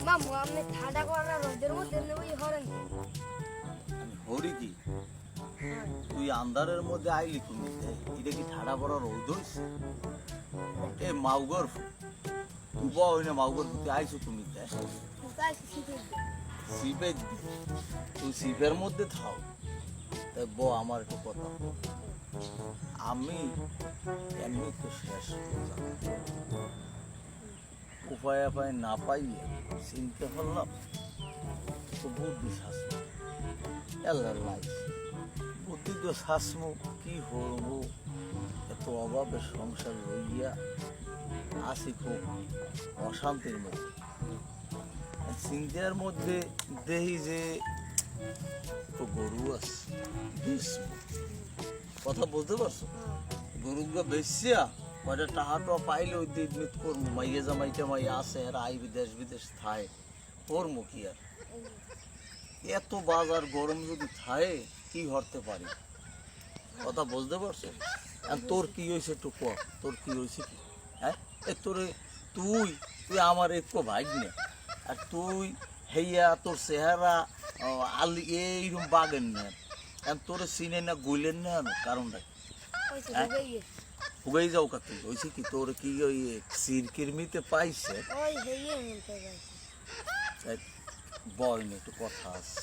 মামু আপনি ঠাডা করা রোদের মধ্যে নেই হরেন আমি হরি কি তুই আন্ধারের মধ্যে আইলি তুমি এটা কি ঠাডা পড়া রোদ হইছে এ মাউগর তুই বই না মাউগর তুই আইছো তুমি সিপে তুই সিপের মধ্যে থাও তাই ব আমার একটু কথা আমি এমনি তো শেষ উপায় উপায় না পাইয়ে চিনতে পারলাম তো বুদ্ধি শাসমু এল্লার লাই বুদ্ধি তো শাসমু কি হবো এত অভাবে সংসার রইয়া আসি খুব অশান্তির মধ্যে চিন্তার মধ্যে দেখি যে তো গরু আছে কথা বলতে পারছো গরুগুলো বেশিয়া কয়টা টাহাটো পাইলে ওই দিত করবো মাইয়ে জামাইটা মাই আছে আর আই বিদেশ বিদেশ থায় করবো কি আর এত বাজার গরম যদি থায় কি হরতে পারি কথা বুঝতে পারছো আর তোর কি হয়েছে একটু ক তোর কি হয়েছে কি হ্যাঁ এ তোরে তুই তুই আমার একটু ভাই না আর তুই হেইয়া তোর চেহারা আলি এইরকম বাগেন না তোরে চিনে না গইলেন না কারণটা হুগাই যাও কাতি হয়েছে কি তোর কি ওই সিরকিরমিতে পাইছে বয় না একটু কথা আছে